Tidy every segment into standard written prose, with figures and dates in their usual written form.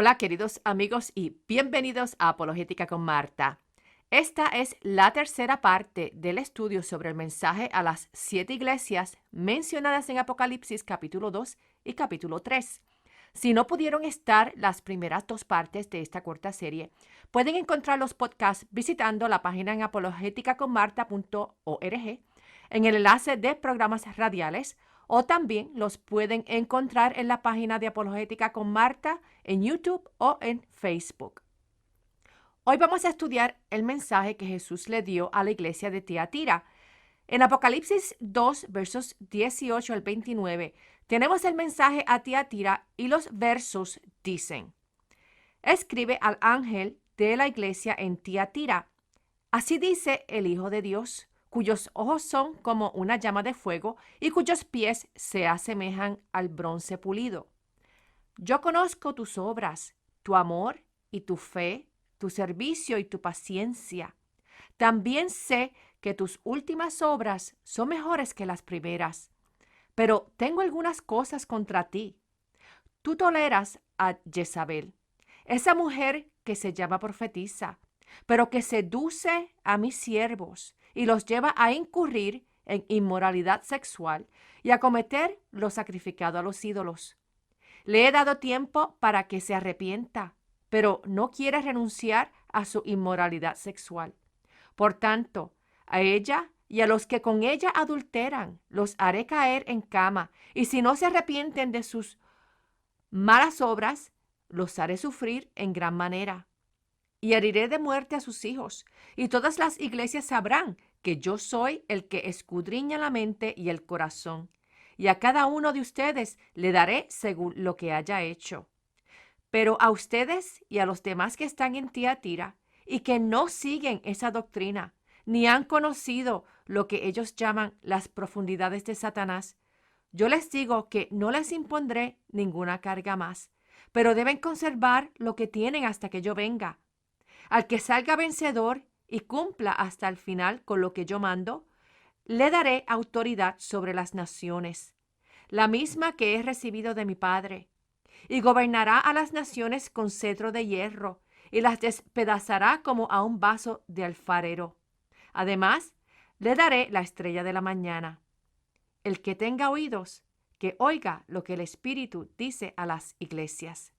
Hola queridos amigos y bienvenidos a Apologética con Marta. Esta es la tercera parte del estudio sobre el mensaje a las 7 iglesias mencionadas en Apocalipsis capítulo 2 y capítulo 3. Si no pudieron estar las primeras dos partes de esta corta serie, pueden encontrar los podcasts visitando la página en apologeticaconmarta.org en el enlace de programas radiales, o también los pueden encontrar en la página de Apologética con Marta en YouTube o en Facebook. Hoy vamos a estudiar el mensaje que Jesús le dio a la iglesia de Tiatira. En Apocalipsis 2, versos 18 al 29, tenemos el mensaje a Tiatira y los versos dicen: Escribe al ángel de la iglesia en Tiatira. Así dice el Hijo de Dios, cuyos ojos son como una llama de fuego y cuyos pies se asemejan al bronce pulido. Yo conozco tus obras, tu amor y tu fe, tu servicio y tu paciencia. También sé que tus últimas obras son mejores que las primeras. Pero tengo algunas cosas contra ti. Tú toleras a Jezabel, esa mujer que se llama profetisa, pero que seduce a mis siervos y los lleva a incurrir en inmoralidad sexual y a cometer lo sacrificado a los ídolos. Le he dado tiempo para que se arrepienta, pero no quiere renunciar a su inmoralidad sexual. Por tanto, a ella y a los que con ella adulteran, los haré caer en cama, y si no se arrepienten de sus malas obras, los haré sufrir en gran manera. Y heriré de muerte a sus hijos, y todas las iglesias sabrán que yo soy el que escudriña la mente y el corazón, y a cada uno de ustedes le daré según lo que haya hecho. Pero a ustedes y a los demás que están en Tiatira y que no siguen esa doctrina, ni han conocido lo que ellos llaman las profundidades de Satanás, yo les digo que no les impondré ninguna carga más, pero deben conservar lo que tienen hasta que yo venga. Al que salga vencedor y cumpla hasta el final con lo que yo mando, le daré autoridad sobre las naciones, la misma que he recibido de mi Padre, y gobernará a las naciones con cetro de hierro, y las despedazará como a un vaso de alfarero. Además, le daré la estrella de la mañana. El que tenga oídos, que oiga lo que el Espíritu dice a las iglesias.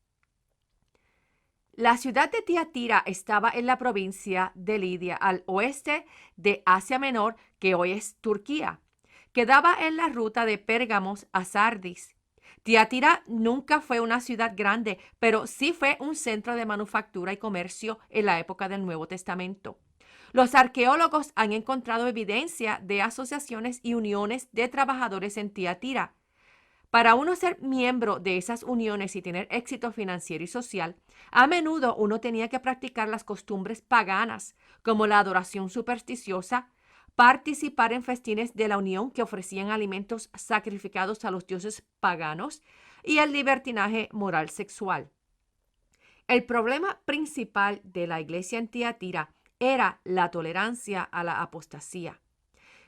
La ciudad de Tiatira estaba en la provincia de Lidia, al oeste de Asia Menor, que hoy es Turquía. Quedaba en la ruta de Pérgamos a Sardis. Tiatira nunca fue una ciudad grande, pero sí fue un centro de manufactura y comercio en la época del Nuevo Testamento. Los arqueólogos han encontrado evidencia de asociaciones y uniones de trabajadores en Tiatira. Para uno ser miembro de esas uniones y tener éxito financiero y social, a menudo uno tenía que practicar las costumbres paganas, como la adoración supersticiosa, participar en festines de la unión que ofrecían alimentos sacrificados a los dioses paganos y el libertinaje moral sexual. El problema principal de la iglesia en Tiatira era la tolerancia a la apostasía.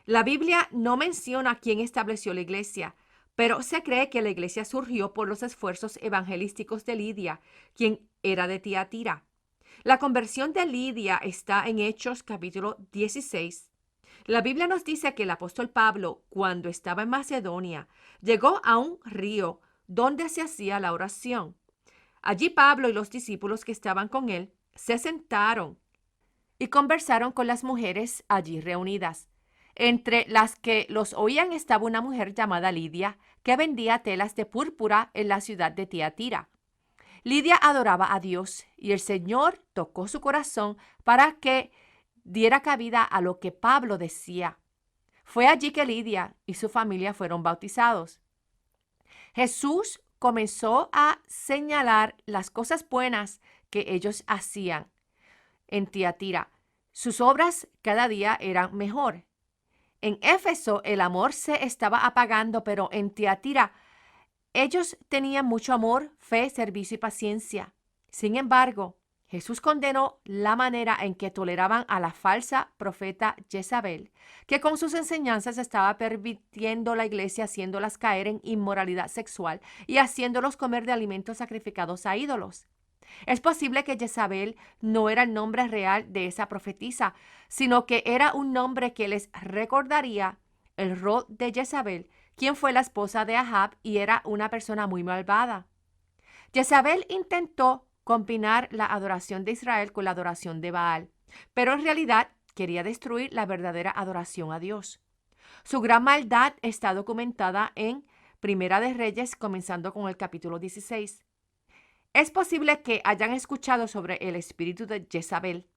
La Biblia no menciona quién estableció la iglesia, pero se cree que la iglesia surgió por los esfuerzos evangelísticos de Lidia, quien era de Tiatira. La conversión de Lidia está en Hechos capítulo 16. La Biblia nos dice que el apóstol Pablo, cuando estaba en Macedonia, llegó a un río donde se hacía la oración. Allí Pablo y los discípulos que estaban con él se sentaron y conversaron con las mujeres allí reunidas. Entre las que los oían estaba una mujer llamada Lidia, que vendía telas de púrpura en la ciudad de Tiatira. Lidia adoraba a Dios y el Señor tocó su corazón para que diera cabida a lo que Pablo decía. Fue allí que Lidia y su familia fueron bautizados. Jesús comenzó a señalar las cosas buenas que ellos hacían en Tiatira. Sus obras cada día eran mejor. En Éfeso el amor se estaba apagando, pero en Tiatira ellos tenían mucho amor, fe, servicio y paciencia. Sin embargo, Jesús condenó la manera en que toleraban a la falsa profeta Jezabel, que con sus enseñanzas estaba permitiendo la iglesia, haciéndolas caer en inmoralidad sexual y haciéndolos comer de alimentos sacrificados a ídolos. Es posible que Jezabel no era el nombre real de esa profetisa, sino que era un nombre que les recordaría el rol de Jezabel, quien fue la esposa de Ahab y era una persona muy malvada. Jezabel intentó combinar la adoración de Israel con la adoración de Baal, pero en realidad quería destruir la verdadera adoración a Dios. Su gran maldad está documentada en Primera de Reyes, comenzando con el capítulo 16. Es posible que hayan escuchado sobre el espíritu de Jezabel.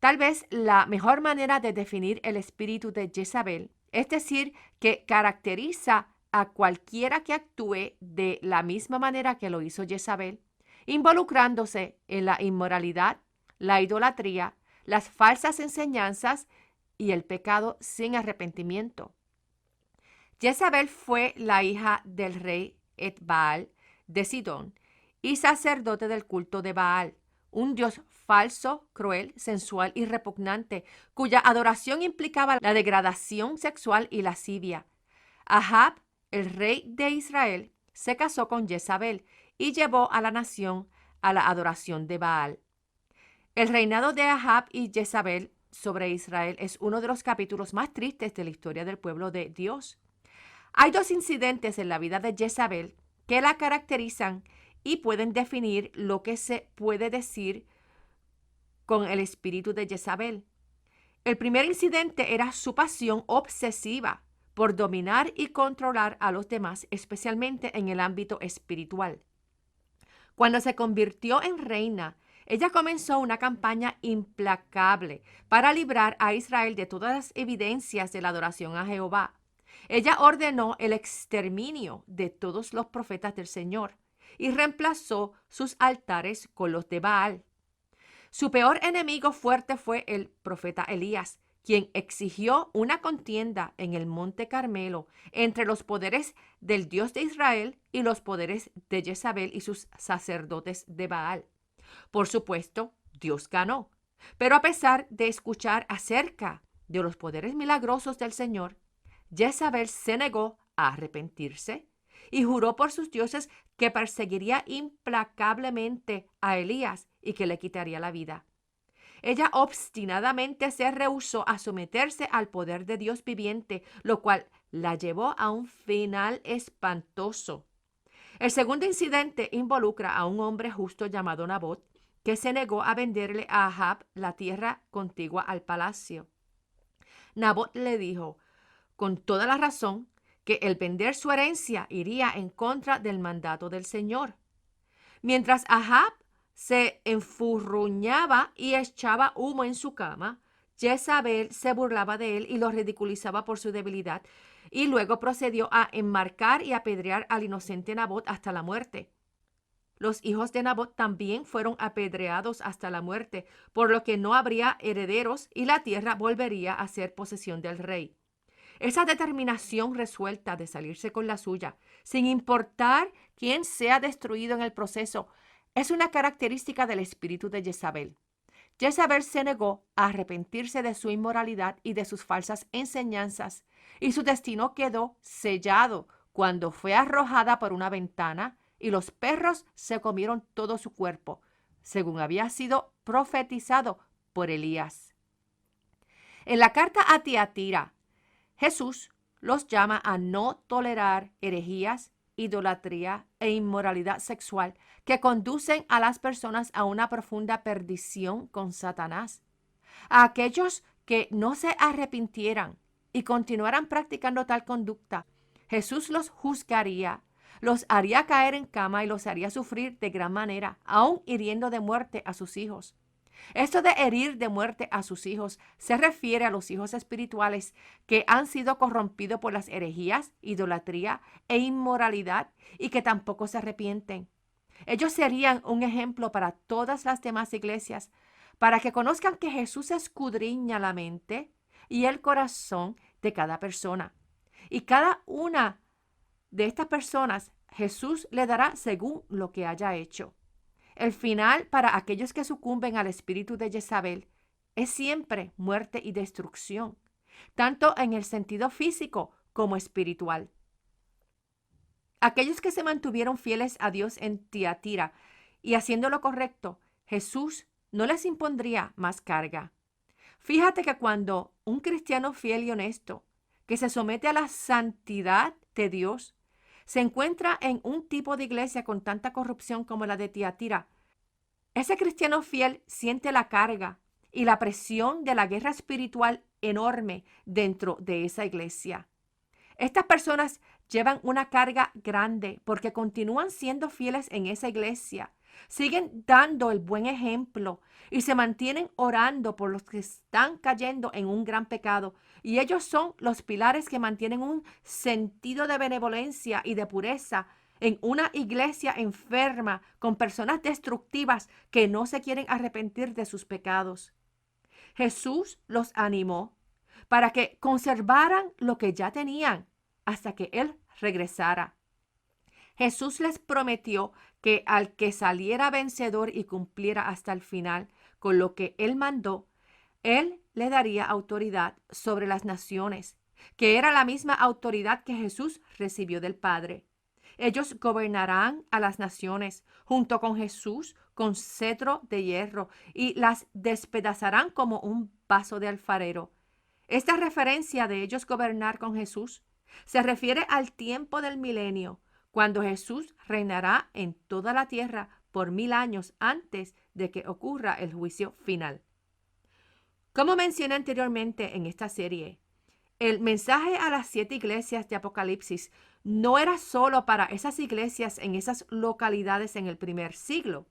Tal vez la mejor manera de definir el espíritu de Jezabel, es decir, que caracteriza a cualquiera que actúe de la misma manera que lo hizo Jezabel, involucrándose en la inmoralidad, la idolatría, las falsas enseñanzas y el pecado sin arrepentimiento. Jezabel fue la hija del rey Etbaal de Sidón y sacerdote del culto de Baal, un dios falso, cruel, sensual y repugnante, cuya adoración implicaba la degradación sexual y lascivia. Ahab, el rey de Israel, se casó con Jezabel y llevó a la nación a la adoración de Baal. El reinado de Ahab y Jezabel sobre Israel es uno de los capítulos más tristes de la historia del pueblo de Dios. Hay dos incidentes en la vida de Jezabel que la caracterizan y pueden definir lo que se puede decir con el espíritu de Jezabel. El primer incidente era su pasión obsesiva por dominar y controlar a los demás, especialmente en el ámbito espiritual. Cuando se convirtió en reina, ella comenzó una campaña implacable para librar a Israel de todas las evidencias de la adoración a Jehová. Ella ordenó el exterminio de todos los profetas del Señor y reemplazó sus altares con los de Baal. Su peor enemigo fuerte fue el profeta Elías, quien exigió una contienda en el monte Carmelo entre los poderes del Dios de Israel y los poderes de Jezabel y sus sacerdotes de Baal. Por supuesto, Dios ganó, pero a pesar de escuchar acerca de los poderes milagrosos del Señor, Jezabel se negó a arrepentirse y juró por sus dioses que perseguiría implacablemente a Elías y que le quitaría la vida. Ella obstinadamente se rehusó a someterse al poder de Dios viviente, lo cual la llevó a un final espantoso. El segundo incidente involucra a un hombre justo llamado Nabot, que se negó a venderle a Ahab la tierra contigua al palacio. Nabot le dijo, con toda la razón, que el vender su herencia iría en contra del mandato del Señor. Mientras Ahab se enfurruñaba y echaba humo en su cama, Jezabel se burlaba de él y lo ridiculizaba por su debilidad, y luego procedió a enmarcar y apedrear al inocente Nabot hasta la muerte. Los hijos de Nabot también fueron apedreados hasta la muerte, por lo que no habría herederos y la tierra volvería a ser posesión del rey. Esa determinación resuelta de salirse con la suya, sin importar quién sea destruido en el proceso, es una característica del espíritu de Jezabel. Jezabel se negó a arrepentirse de su inmoralidad y de sus falsas enseñanzas, y su destino quedó sellado cuando fue arrojada por una ventana y los perros se comieron todo su cuerpo, según había sido profetizado por Elías. En la carta a Tiatira, Jesús los llama a no tolerar herejías, idolatría e inmoralidad sexual que conducen a las personas a una profunda perdición con Satanás. A aquellos que no se arrepintieran y continuaran practicando tal conducta, Jesús los juzgaría, los haría caer en cama y los haría sufrir de gran manera, aún hiriendo de muerte a sus hijos. Esto de herir de muerte a sus hijos se refiere a los hijos espirituales que han sido corrompidos por las herejías, idolatría e inmoralidad y que tampoco se arrepienten. Ellos serían un ejemplo para todas las demás iglesias, para que conozcan que Jesús escudriña la mente y el corazón de cada persona. Y cada una de estas personas Jesús le dará según lo que haya hecho. El final para aquellos que sucumben al espíritu de Jezabel es siempre muerte y destrucción, tanto en el sentido físico como espiritual. Aquellos que se mantuvieron fieles a Dios en Tiatira y haciendo lo correcto, Jesús no les impondría más carga. Fíjate que cuando un cristiano fiel y honesto, que se somete a la santidad de Dios, se encuentra en un tipo de iglesia con tanta corrupción como la de Tiatira, ese cristiano fiel siente la carga y la presión de la guerra espiritual enorme dentro de esa iglesia. Estas personas llevan una carga grande porque continúan siendo fieles en esa iglesia, siguen dando el buen ejemplo y se mantienen orando por los que están cayendo en un gran pecado. Y ellos son los pilares que mantienen un sentido de benevolencia y de pureza en una iglesia enferma con personas destructivas que no se quieren arrepentir de sus pecados. Jesús los animó para que conservaran lo que ya tenían hasta que Él regresara. Jesús les prometió que al que saliera vencedor y cumpliera hasta el final con lo que Él mandó, Él le daría autoridad sobre las naciones, que era la misma autoridad que Jesús recibió del Padre. Ellos gobernarán a las naciones junto con Jesús con cetro de hierro y las despedazarán como un vaso de alfarero. Esta referencia de ellos gobernar con Jesús se refiere al tiempo del milenio, cuando Jesús reinará en toda la tierra por 1000 años antes de que ocurra el juicio final. Como mencioné anteriormente en esta serie, el mensaje a las 7 iglesias de Apocalipsis no era solo para esas iglesias en esas localidades en el primer siglo.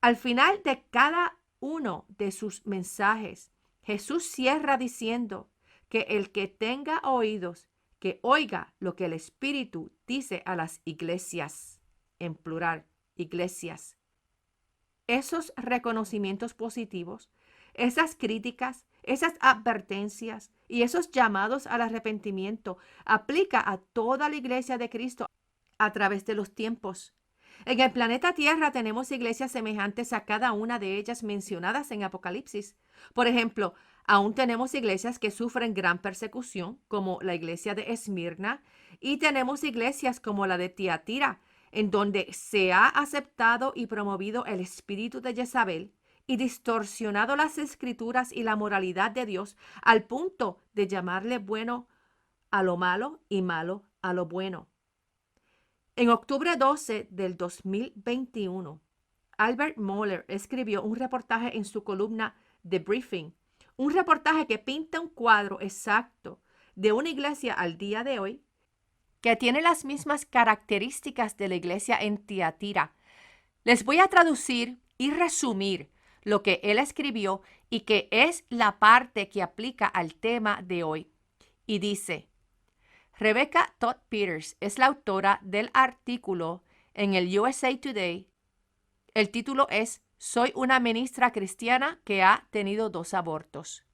Al final de cada uno de sus mensajes, Jesús cierra diciendo que el que tenga oídos, que oiga lo que el Espíritu dice a las iglesias, en plural, iglesias. Esos reconocimientos positivos, esas críticas, esas advertencias y esos llamados al arrepentimiento aplica a toda la iglesia de Cristo a través de los tiempos. En el planeta Tierra tenemos iglesias semejantes a cada una de ellas mencionadas en Apocalipsis. Por ejemplo, aún tenemos iglesias que sufren gran persecución, como la iglesia de Esmirna, y tenemos iglesias como la de Tiatira, en donde se ha aceptado y promovido el espíritu de Jezabel y distorsionado las escrituras y la moralidad de Dios al punto de llamarle bueno a lo malo y malo a lo bueno. En octubre 12 del 2021, Albert Mohler escribió un reportaje en su columna The Briefing, un reportaje que pinta un cuadro exacto de una iglesia al día de hoy que tiene las mismas características de la iglesia en Tiatira. Les voy a traducir y resumir lo que él escribió y que es la parte que aplica al tema de hoy. Y dice: Rebecca Todd Peters es la autora del artículo en el USA Today. El título es Soy una ministra cristiana que ha tenido 2 abortos.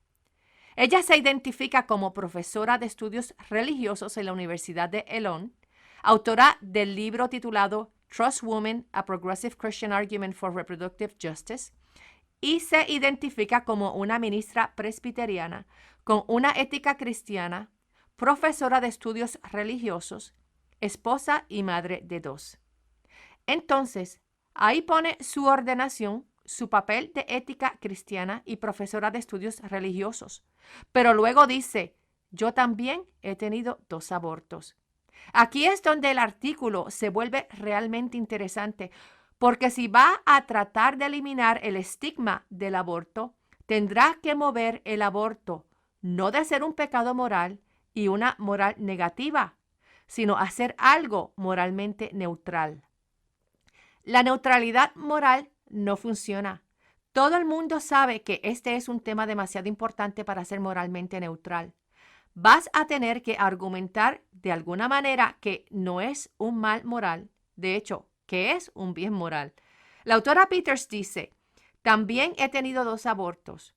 Ella se identifica como profesora de estudios religiosos en la Universidad de Elon, autora del libro titulado Trust Women, A Progressive Christian Argument for Reproductive Justice, y se identifica como una ministra presbiteriana con una ética cristiana, profesora de estudios religiosos, esposa y madre de 2. Entonces, ahí pone su ordenación, su papel de ética cristiana y profesora de estudios religiosos. Pero luego dice, yo también he tenido 2 abortos. Aquí es donde el artículo se vuelve realmente interesante, porque si va a tratar de eliminar el estigma del aborto, tendrá que mover el aborto, no de ser un pecado moral y una moral negativa, sino hacer algo moralmente neutral. La neutralidad moral no funciona. Todo el mundo sabe que este es un tema demasiado importante para ser moralmente neutral. Vas a tener que argumentar de alguna manera que no es un mal moral, de hecho, que es un bien moral. La autora Peters dice, también he tenido 2 abortos.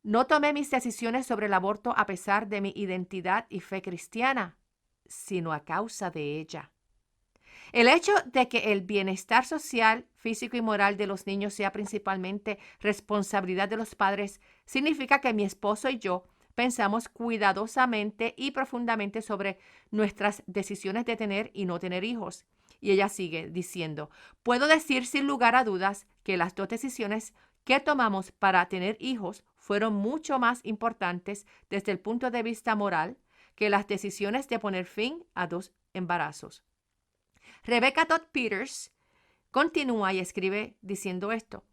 No tomé mis decisiones sobre el aborto a pesar de mi identidad y fe cristiana, sino a causa de ella. El hecho de que el bienestar social, físico y moral de los niños sea principalmente responsabilidad de los padres significa que mi esposo y yo pensamos cuidadosamente y profundamente sobre nuestras decisiones de tener y no tener hijos. Y ella sigue diciendo, puedo decir sin lugar a dudas que las dos decisiones que tomamos para tener hijos fueron mucho más importantes desde el punto de vista moral que las decisiones de poner fin a 2 embarazos. Rebecca Todd Peters continúa y escribe diciendo esto.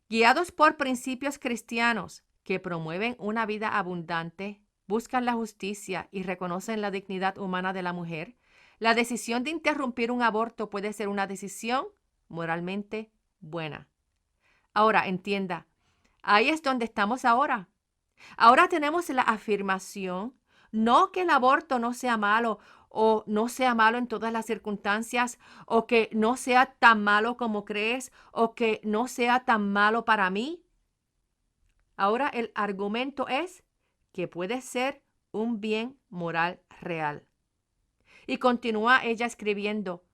Guiados por principios cristianos que promueven una vida abundante, buscan la justicia y reconocen la dignidad humana de la mujer, la decisión de interrumpir un aborto puede ser una decisión moralmente buena. Ahora, entienda, ahí es donde estamos ahora. Ahora tenemos la afirmación, no que el aborto no sea malo o no sea malo en todas las circunstancias o que no sea tan malo como crees o que no sea tan malo para mí. Ahora el argumento es que puede ser un bien moral real. Y continúa ella escribiendo,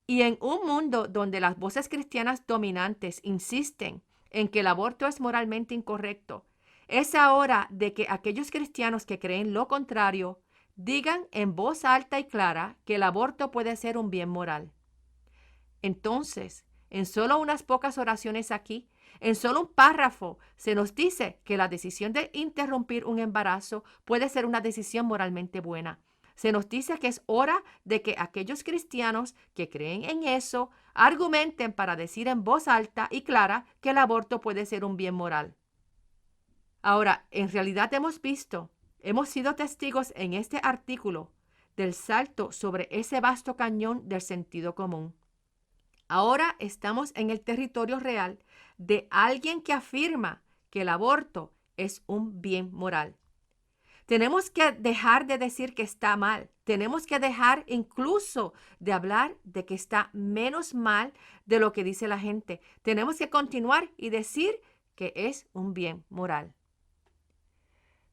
y en un mundo donde las voces cristianas dominantes insisten en que el aborto es moralmente incorrecto, es hora de que aquellos cristianos que creen lo contrario digan en voz alta y clara que el aborto puede ser un bien moral. Entonces, en solo unas pocas oraciones aquí, en solo un párrafo, se nos dice que la decisión de interrumpir un embarazo puede ser una decisión moralmente buena. Se nos dice que es hora de que aquellos cristianos que creen en eso argumenten para decir en voz alta y clara que el aborto puede ser un bien moral. Ahora, en realidad hemos sido testigos en este artículo del salto sobre ese vasto cañón del sentido común. Ahora estamos en el territorio real de alguien que afirma que el aborto es un bien moral. Tenemos que dejar de decir que está mal. Tenemos que dejar incluso de hablar de que está menos mal de lo que dice la gente. Tenemos que continuar y decir que es un bien moral.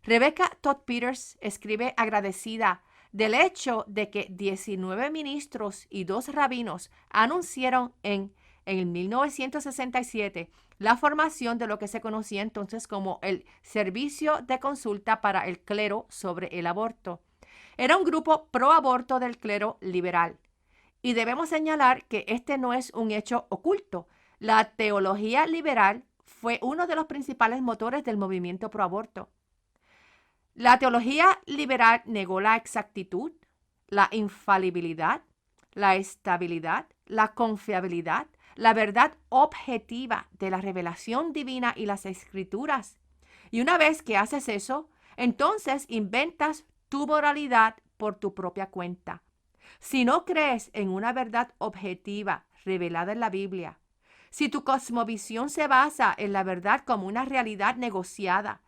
Rebecca Todd Peters escribe agradecida del hecho de que 19 ministros y 2 rabinos anunciaron en 1967 la formación de lo que se conocía entonces como el Servicio de Consulta para el Clero sobre el Aborto. Era un grupo pro aborto del clero liberal. Y debemos señalar que este no es un hecho oculto. La teología liberal fue uno de los principales motores del movimiento pro aborto. La teología liberal negó la exactitud, la infalibilidad, la estabilidad, la confiabilidad, la verdad objetiva de la revelación divina y las escrituras. Y una vez que haces eso, entonces inventas tu moralidad por tu propia cuenta. Si no crees en una verdad objetiva revelada en la Biblia, si tu cosmovisión se basa en la verdad como una realidad negociada,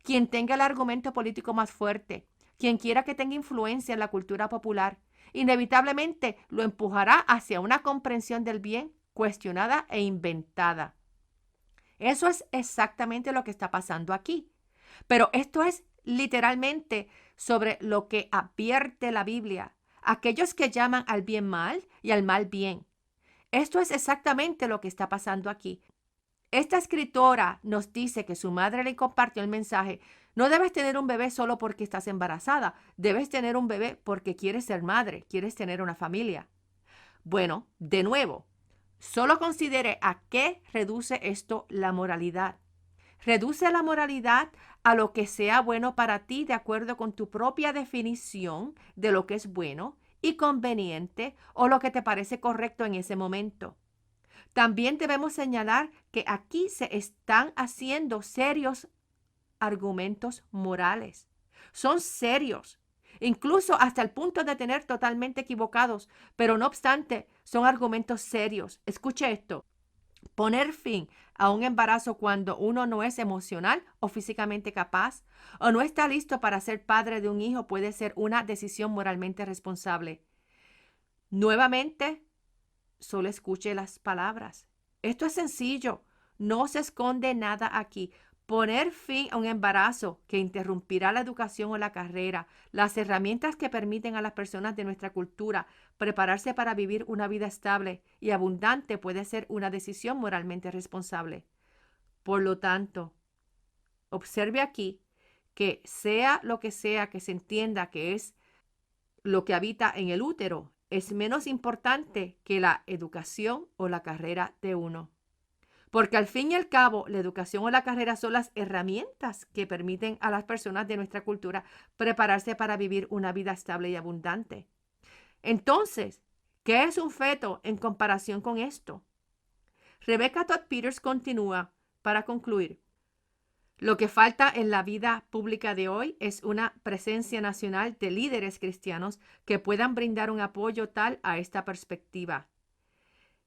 quien tenga el argumento político más fuerte, quien quiera que tenga influencia en la cultura popular, inevitablemente lo empujará hacia una comprensión del bien cuestionada e inventada. Eso es exactamente lo que está pasando aquí. Pero esto es literalmente sobre lo que advierte la Biblia. Aquellos que llaman al bien mal y al mal bien. Esto es exactamente lo que está pasando aquí. Esta escritora nos dice que su madre le compartió el mensaje. No debes tener un bebé solo porque estás embarazada. Debes tener un bebé porque quieres ser madre, quieres tener una familia. Bueno, de nuevo, solo considere a qué reduce esto la moralidad. Reduce la moralidad a lo que sea bueno para ti de acuerdo con tu propia definición de lo que es bueno y conveniente o lo que te parece correcto en ese momento. También debemos señalar que aquí se están haciendo serios argumentos morales. Son serios, incluso hasta el punto de tener totalmente equivocados, pero no obstante, son argumentos serios. Escuche esto. Poner fin a un embarazo cuando uno no es emocional o físicamente capaz o no está listo para ser padre de un hijo puede ser una decisión moralmente responsable. Nuevamente, solo escuche las palabras. Esto es sencillo. No se esconde nada aquí. Poner fin a un embarazo que interrumpirá la educación o la carrera, las herramientas que permiten a las personas de nuestra cultura prepararse para vivir una vida estable y abundante puede ser una decisión moralmente responsable. Por lo tanto, observe aquí que sea lo que sea que se entienda que es lo que habita en el útero, es menos importante que la educación o la carrera de uno. Porque al fin y al cabo, la educación o la carrera son las herramientas que permiten a las personas de nuestra cultura prepararse para vivir una vida estable y abundante. Entonces, ¿qué es un feto en comparación con esto? Rebecca Todd Peters continúa para concluir. Lo que falta en la vida pública de hoy es una presencia nacional de líderes cristianos que puedan brindar un apoyo tal a esta perspectiva.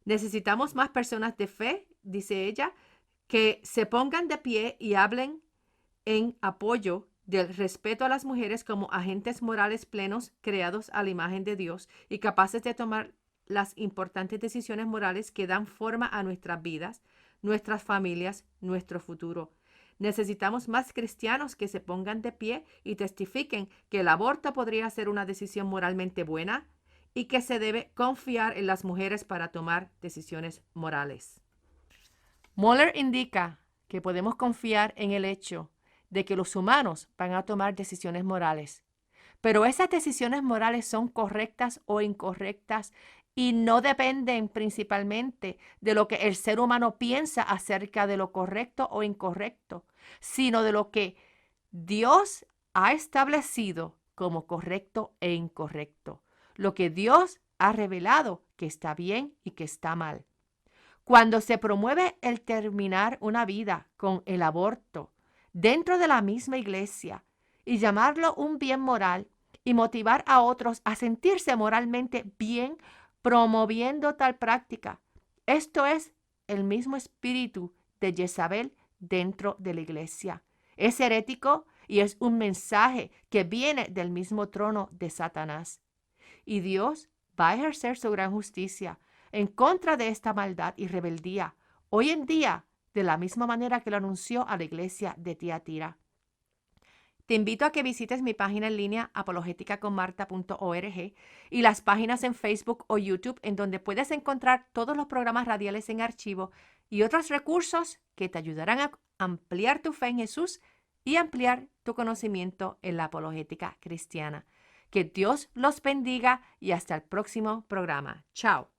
Necesitamos más personas de fe, dice ella, que se pongan de pie y hablen en apoyo del respeto a las mujeres como agentes morales plenos creados a la imagen de Dios y capaces de tomar las importantes decisiones morales que dan forma a nuestras vidas, nuestras familias, nuestro futuro. Necesitamos más cristianos que se pongan de pie y testifiquen que el aborto podría ser una decisión moralmente buena y que se debe confiar en las mujeres para tomar decisiones morales. Moeller indica que podemos confiar en el hecho de que los humanos van a tomar decisiones morales, pero esas decisiones morales son correctas o incorrectas y no dependen principalmente de lo que el ser humano piensa acerca de lo correcto o incorrecto, sino de lo que Dios ha establecido como correcto e incorrecto, lo que Dios ha revelado que está bien y que está mal. Cuando se promueve el terminar una vida con el aborto dentro de la misma iglesia y llamarlo un bien moral y motivar a otros a sentirse moralmente bien promoviendo tal práctica, esto es el mismo espíritu de Jezabel dentro de la iglesia. Es herético y es un mensaje que viene del mismo trono de Satanás. Y Dios va a ejercer su gran justicia en contra de esta maldad y rebeldía, hoy en día, de la misma manera que lo anunció a la iglesia de Tiatira. Te invito a que visites mi página en línea apologeticaconmarta.org y las páginas en Facebook o YouTube en donde puedes encontrar todos los programas radiales en archivo y otros recursos que te ayudarán a ampliar tu fe en Jesús y ampliar tu conocimiento en la apologética cristiana. Que Dios los bendiga y hasta el próximo programa. Chao.